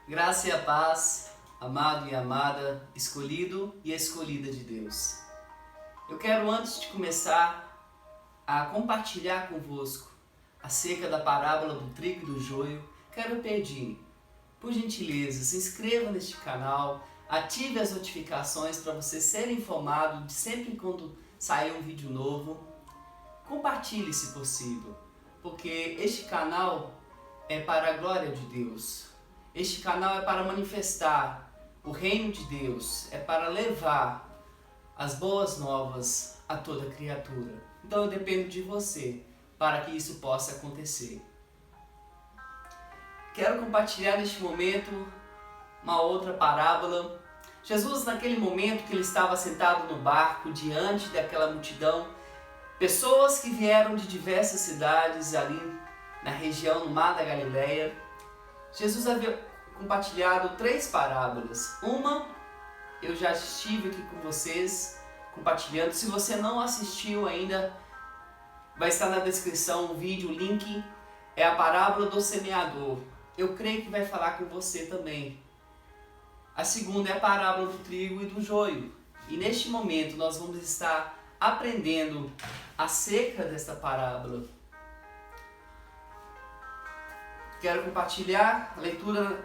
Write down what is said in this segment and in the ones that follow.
Graça e a paz, amado e amada, escolhido e escolhida de Deus. Eu quero, antes de começar a compartilhar convosco acerca da parábola do trigo e do joio, quero pedir, por gentileza, se inscreva neste canal, ative as notificações para você ser informado de sempre quando sair um vídeo novo. Compartilhe se possível, porque este canal é para a glória de Deus. Este canal é para manifestar o reino de Deus, é para levar as boas novas a toda criatura. Então eu dependo de você para que isso possa acontecer. Quero compartilhar neste momento uma outra parábola. Jesus, naquele momento que ele estava sentado no barco diante daquela multidão, pessoas que vieram de diversas cidades ali na região, no Mar da Galileia, Jesus havia compartilhado 3 parábolas. Uma, eu já estive aqui com vocês compartilhando. Se você não assistiu ainda, vai estar na descrição o vídeo, o link. É a parábola do semeador. Eu creio que vai falar com você também. A segunda é a parábola do trigo e do joio. E neste momento nós vamos estar aprendendo acerca desta parábola. Quero compartilhar a leitura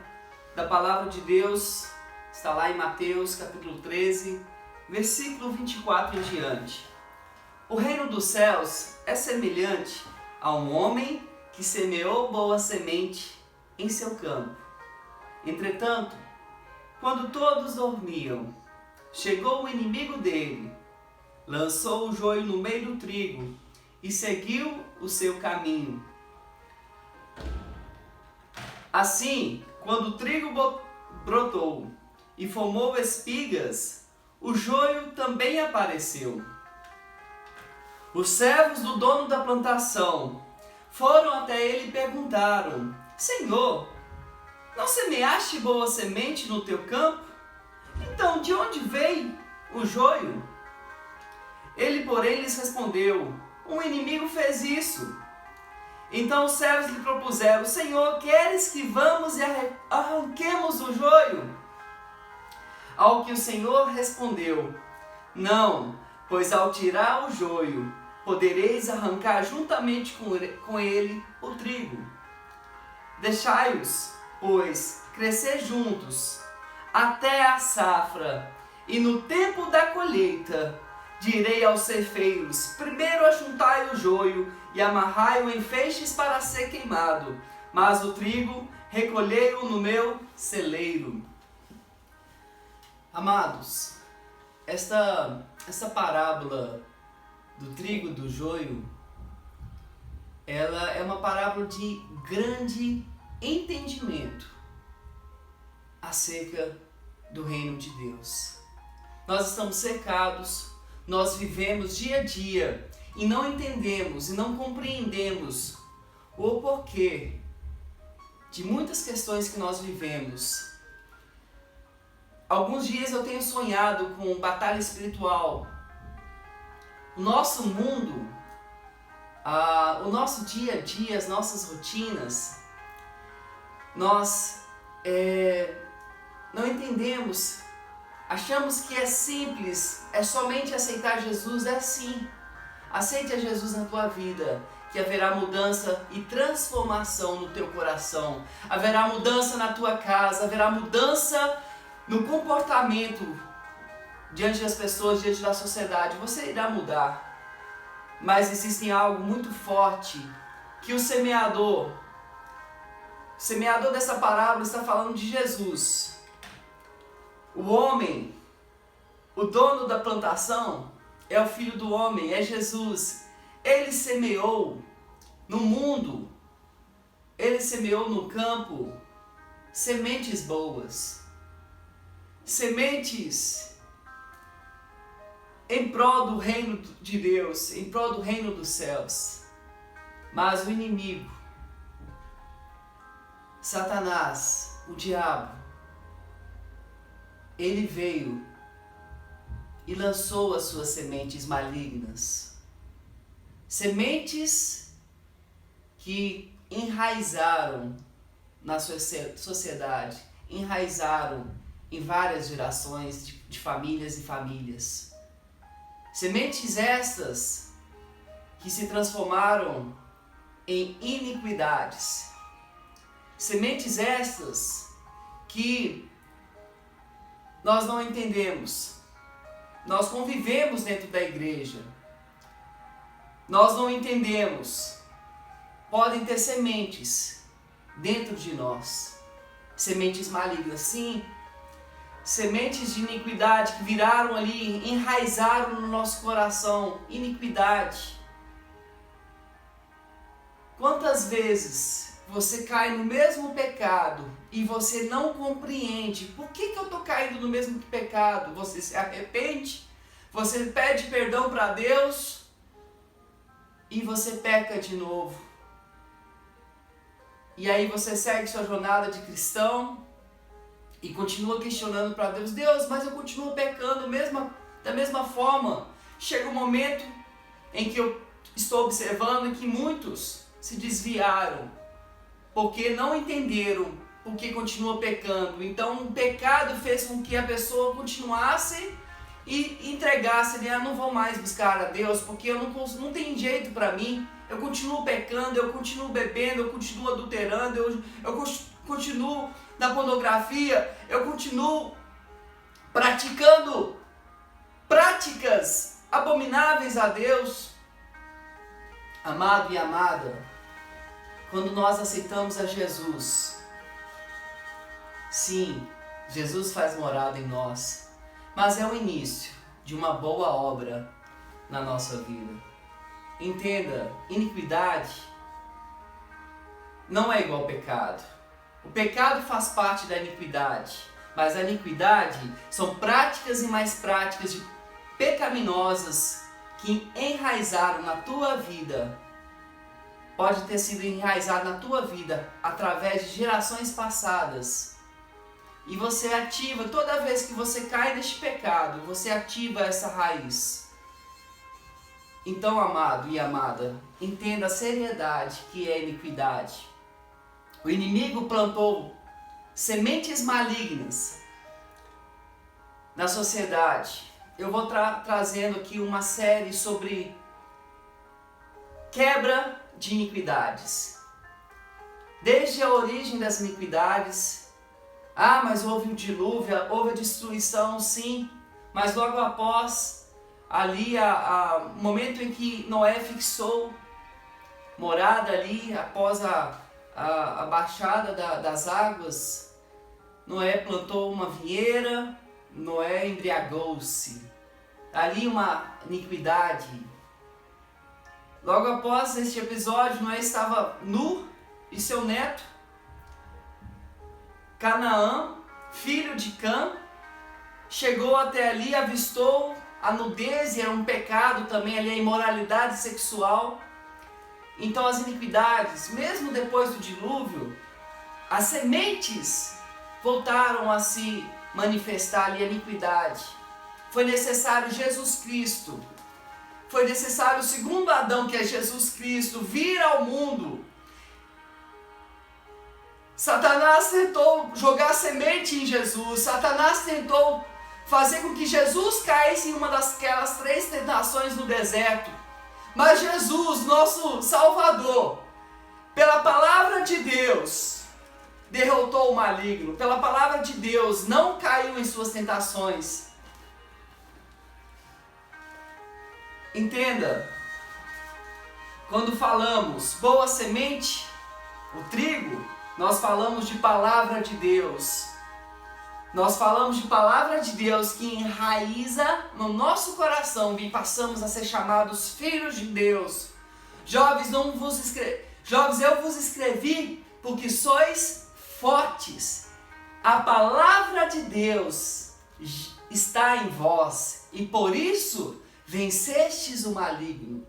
da palavra de Deus, está lá em Mateus capítulo 13, versículo 24 em diante. O reino dos céus é semelhante a um homem que semeou boa semente em seu campo. Entretanto, quando todos dormiam, chegou o inimigo dele, lançou o joio no meio do trigo e seguiu o seu caminho. Assim, quando o trigo brotou e formou espigas, o joio também apareceu. Os servos do dono da plantação foram até ele e perguntaram: Senhor, não semeaste boa semente no teu campo? Então, de onde veio o joio? Ele, porém, lhes respondeu: um inimigo fez isso. Então os servos lhe propuseram: Senhor, queres que vamos e arranquemos o joio? Ao que o Senhor respondeu: não, pois ao tirar o joio, podereis arrancar juntamente com ele o trigo. Deixai-os, pois, crescer juntos, até a safra, e no tempo da colheita, direi aos ceifeiros: primeiro ajuntai o joio e amarrai-o em feixes para ser queimado, mas o trigo recolhei-o no meu celeiro. Amados, essa parábola do trigo e do joio, ela é uma parábola de grande entendimento acerca do reino de Deus. Nós estamos cercados, nós vivemos dia a dia e não entendemos e não compreendemos o porquê de muitas questões que nós vivemos. Alguns dias eu tenho sonhado com batalha espiritual. O nosso mundo, o nosso dia a dia, as nossas rotinas, nós não entendemos. Achamos que é simples, é somente aceitar Jesus. É assim. Aceite a Jesus na tua vida, que haverá mudança e transformação no teu coração. Haverá mudança na tua casa, haverá mudança no comportamento diante das pessoas, diante da sociedade. Você irá mudar. Mas existe algo muito forte que o semeador dessa parábola está falando de Jesus. O homem, o dono da plantação, é o Filho do Homem, é Jesus. Ele semeou no mundo, ele semeou no campo sementes boas, sementes em prol do reino de Deus, em prol do reino dos céus. Mas o inimigo, Satanás, o diabo, ele veio e lançou as suas sementes malignas. Sementes que enraizaram na sociedade, enraizaram em várias gerações de famílias e famílias. Sementes estas que se transformaram em iniquidades. Sementes estas que nós não entendemos. Nós convivemos dentro da igreja. Nós não entendemos. Podem ter sementes dentro de nós. Sementes malignas, sim. Sementes de iniquidade que viraram ali, enraizaram no nosso coração. Iniquidade. Quantas vezes você cai no mesmo pecado e você não compreende por que eu estou caindo no mesmo pecado? Você se arrepende, você pede perdão para Deus e você peca de novo. E aí você segue sua jornada de cristão e continua questionando para Deus: Deus, mas eu continuo pecando da mesma forma. Chega um momento em que eu estou observando que muitos se desviaram porque não entenderam porque continuam pecando. Então o pecado fez com que a pessoa continuasse e entregasse, não vou mais buscar a Deus porque eu não tem jeito para mim. Eu continuo pecando, eu continuo bebendo, eu continuo adulterando, eu continuo na pornografia, eu continuo praticando práticas abomináveis a Deus. Amado e amada, quando nós aceitamos a Jesus, sim, Jesus faz morada em nós, mas é o início de uma boa obra na nossa vida. Entenda, iniquidade não é igual ao pecado. O pecado faz parte da iniquidade, mas a iniquidade são práticas e mais práticas pecaminosas que enraizaram na tua vida. Pode ter sido enraizado na tua vida através de gerações passadas. E você ativa, toda vez que você cai neste pecado, você ativa essa raiz. Então, amado e amada, entenda a seriedade que é a iniquidade. O inimigo plantou sementes malignas na sociedade. Eu vou trazendo aqui uma série sobre quebra de iniquidades. Desde a origem das iniquidades. Mas houve o dilúvio, houve a destruição, sim. Mas logo após, ali, o momento em que Noé fixou morada ali, após a baixada das águas, Noé plantou uma vinheira, Noé embriagou-se. Ali uma iniquidade. Logo após este episódio, Noé estava nu e seu neto, Canaã, filho de Cã, chegou até ali, avistou a nudez, e era um pecado também ali, a imoralidade sexual. Então as iniquidades, mesmo depois do dilúvio, as sementes voltaram a se manifestar ali, a iniquidade. Foi necessário Jesus Cristo. Foi necessário o segundo Adão, que é Jesus Cristo, vir ao mundo. Satanás tentou jogar semente em Jesus. Satanás tentou fazer com que Jesus caísse em uma daquelas 3 tentações no deserto. Mas Jesus, nosso Salvador, pela palavra de Deus, derrotou o maligno. Pela palavra de Deus, não caiu em suas tentações. Entenda, quando falamos boa semente, o trigo, nós falamos de palavra de Deus. Nós falamos de palavra de Deus que enraiza no nosso coração e passamos a ser chamados filhos de Deus. Jovens, Jovens, eu vos escrevi porque sois fortes. A palavra de Deus está em vós e por isso vencestes o maligno.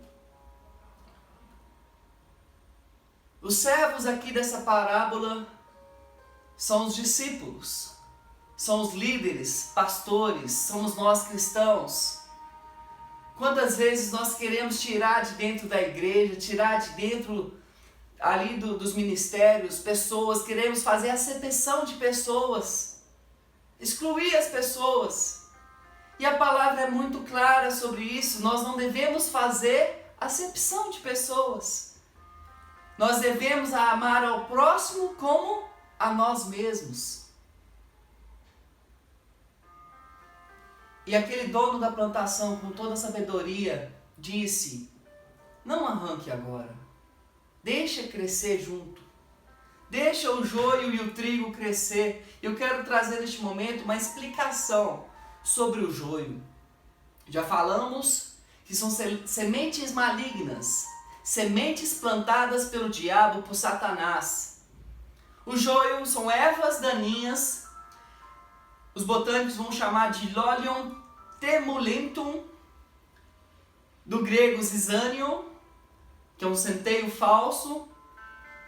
Os servos aqui dessa parábola são os discípulos, são os líderes, pastores, somos nós cristãos. Quantas vezes nós queremos tirar de dentro da igreja, tirar de dentro ali dos ministérios, pessoas, queremos fazer acepção de pessoas, excluir as pessoas. E a palavra é muito clara sobre isso. Nós não devemos fazer acepção de pessoas. Nós devemos amar ao próximo como a nós mesmos. E aquele dono da plantação, com toda a sabedoria, disse: não arranque agora. Deixa crescer junto. Deixa o joio e o trigo crescer. Eu quero trazer neste momento uma explicação sobre o joio. Já falamos que são sementes malignas, sementes plantadas pelo diabo, por Satanás. O joio são ervas daninhas, os botânicos vão chamar de Lolium temulentum, do grego zizanium, que é um centeio falso.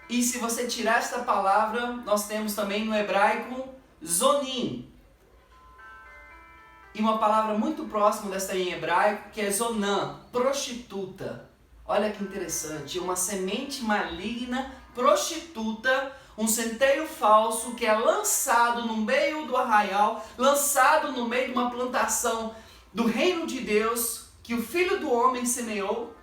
E se você tirar esta palavra, nós temos também no hebraico zonim. E uma palavra muito próxima desta em hebraico, que é zonã, prostituta. Olha que interessante, uma semente maligna, prostituta, um centeio falso que é lançado no meio do arraial, lançado no meio de uma plantação do reino de Deus, que o Filho do Homem semeou,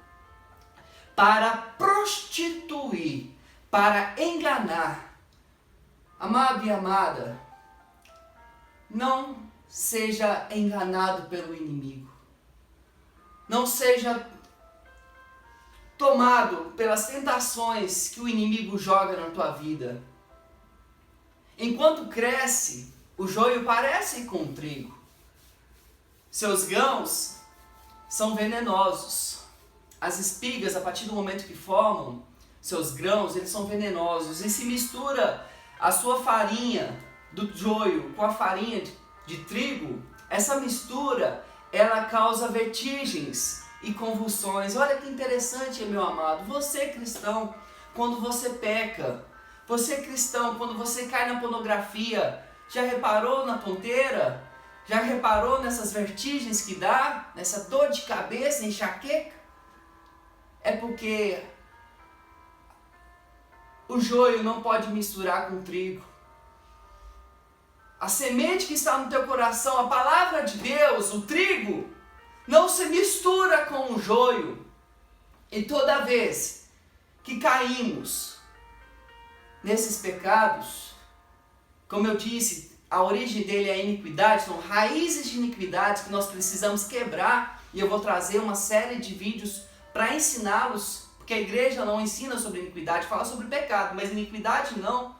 para prostituir, para enganar. Amado e amada, não seja enganado pelo inimigo. Não seja tomado pelas tentações que o inimigo joga na tua vida. Enquanto cresce, o joio parece com o trigo. Seus grãos são venenosos. As espigas, a partir do momento que formam seus grãos, eles são venenosos. E se mistura a sua farinha do joio com a farinha de trigo, essa mistura, ela causa vertigens e convulsões. Olha que interessante, meu amado. Você cristão, quando você peca, você cristão, quando você cai na pornografia, já reparou na tonteira? Já reparou nessas vertigens que dá? Nessa dor de cabeça, enxaqueca? É porque o joio não pode misturar com o trigo. A semente que está no teu coração, a palavra de Deus, o trigo, não se mistura com o joio. E toda vez que caímos nesses pecados, como eu disse, a origem dele é a iniquidade, são raízes de iniquidades que nós precisamos quebrar. E eu vou trazer uma série de vídeos para ensiná-los, porque a igreja não ensina sobre iniquidade, fala sobre pecado, mas iniquidade não.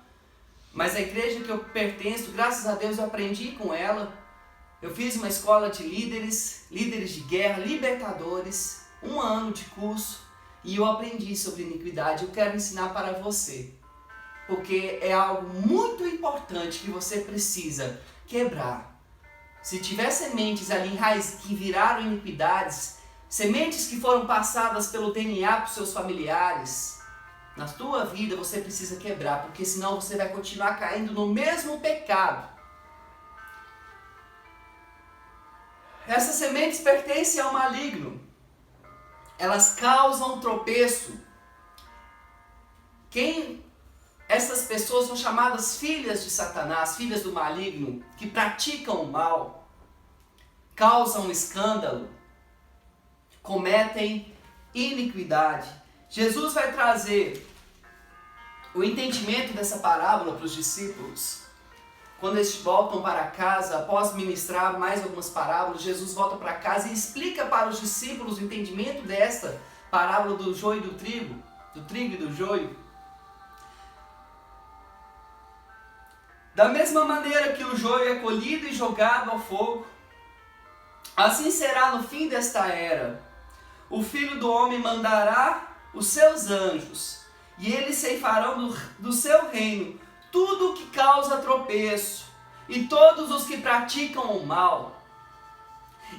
Mas a igreja que eu pertenço, graças a Deus eu aprendi com ela. Eu fiz uma escola de líderes de guerra, libertadores, 1 ano de curso, e eu aprendi sobre iniquidade. Eu quero ensinar para você, porque é algo muito importante que você precisa quebrar. Se tiver sementes ali em raiz que viraram iniquidades, sementes que foram passadas pelo DNA para os seus familiares, na tua vida você precisa quebrar, porque senão você vai continuar caindo no mesmo pecado. Essas sementes pertencem ao maligno. Elas causam tropeço. Essas pessoas são chamadas filhas de Satanás, filhas do maligno, que praticam o mal, causam escândalo, cometem iniquidade. Jesus vai trazer o entendimento dessa parábola para os discípulos. Quando eles voltam para casa, após ministrar mais algumas parábolas, Jesus volta para casa e explica para os discípulos o entendimento desta parábola do joio e do trigo e do joio. Da mesma maneira que o joio é colhido e jogado ao fogo, assim será no fim desta era. O Filho do Homem mandará os seus anjos, e eles ceifarão do seu reino tudo o que causa tropeço, e todos os que praticam o mal.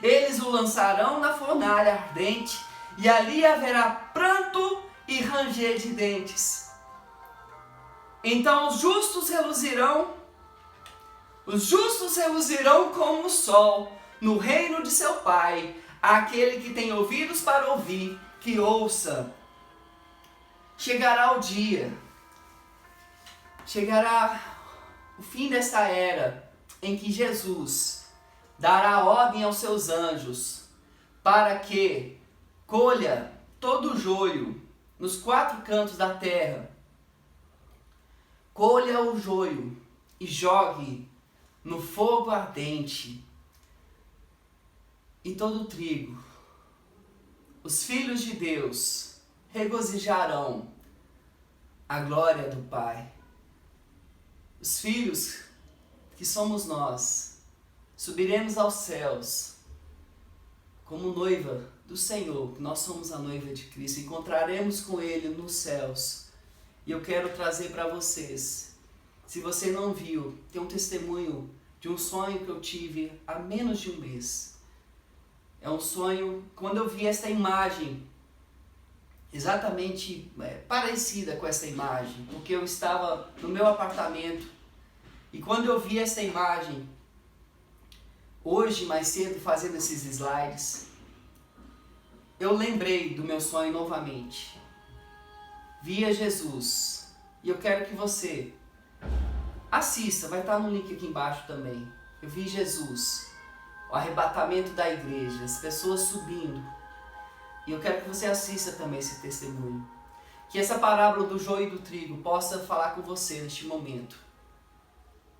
Eles o lançarão na fornalha ardente, e ali haverá pranto e ranger de dentes. Então os justos reluzirão como o sol no reino de seu Pai. Aquele que tem ouvidos para ouvir, que ouça. chegará o dia, chegará o fim desta era em que Jesus dará ordem aos seus anjos para que colha todo o joio nos 4 cantos da terra. Colha o joio e jogue no fogo ardente. E todo o trigo, os filhos de Deus regozijarão a glória do Pai. Os filhos que somos nós, subiremos aos céus como noiva do Senhor, nós somos a noiva de Cristo, encontraremos com Ele nos céus. E eu quero trazer para vocês, se você não viu, tem um testemunho de um sonho que eu tive há menos de um mês. É um sonho, quando eu vi esta imagem, exatamente parecida com essa imagem, porque eu estava no meu apartamento, e quando eu vi esta imagem, hoje mais cedo fazendo esses slides, eu lembrei do meu sonho novamente. Via Jesus, e eu quero que você assista, vai estar no link aqui embaixo também. Eu vi Jesus, o arrebatamento da igreja, as pessoas subindo. E eu quero que você assista também esse testemunho. Que essa parábola do joio e do trigo possa falar com você neste momento.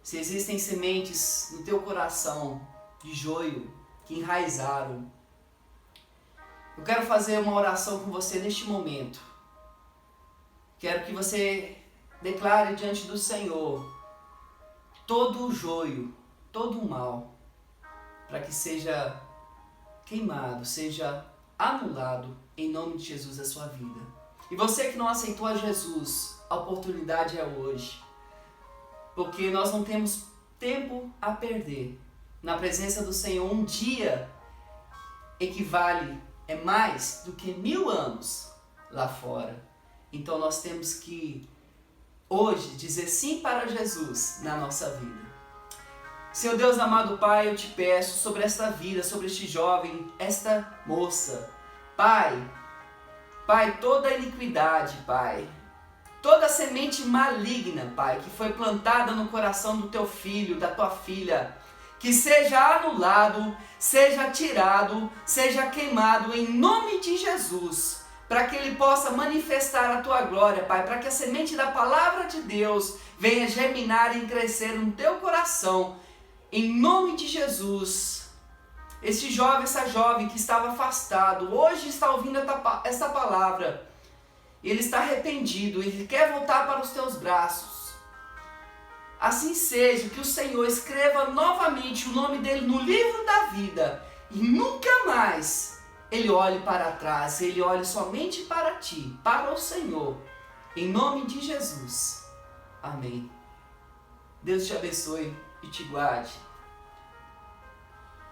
Se existem sementes no teu coração de joio que enraizaram, eu quero fazer uma oração com você neste momento. Quero que você declare diante do Senhor todo o joio, todo o mal, para que seja queimado, seja anulado em nome de Jesus a sua vida. E você que não aceitou a Jesus, a oportunidade é hoje, porque nós não temos tempo a perder. Na presença do Senhor, um dia equivale, é mais do que 1000 anos lá fora. Então nós temos que hoje dizer sim para Jesus na nossa vida. Senhor Deus amado Pai, eu te peço sobre esta vida, sobre este jovem, esta moça. Pai, toda a iniquidade, Pai, toda a semente maligna, Pai, que foi plantada no coração do teu filho, da tua filha, que seja anulado, seja tirado, seja queimado em nome de Jesus, para que ele possa manifestar a tua glória, Pai, para que a semente da palavra de Deus venha germinar e crescer no teu coração, em nome de Jesus. Este jovem, essa jovem que estava afastado, hoje está ouvindo essa palavra, ele está arrependido, ele quer voltar para os teus braços. Assim seja, que o Senhor escreva novamente o nome dele no livro da vida e nunca mais ele olhe para trás, ele olhe somente para ti, para o Senhor, em nome de Jesus. Amém. Deus te abençoe e te guarde.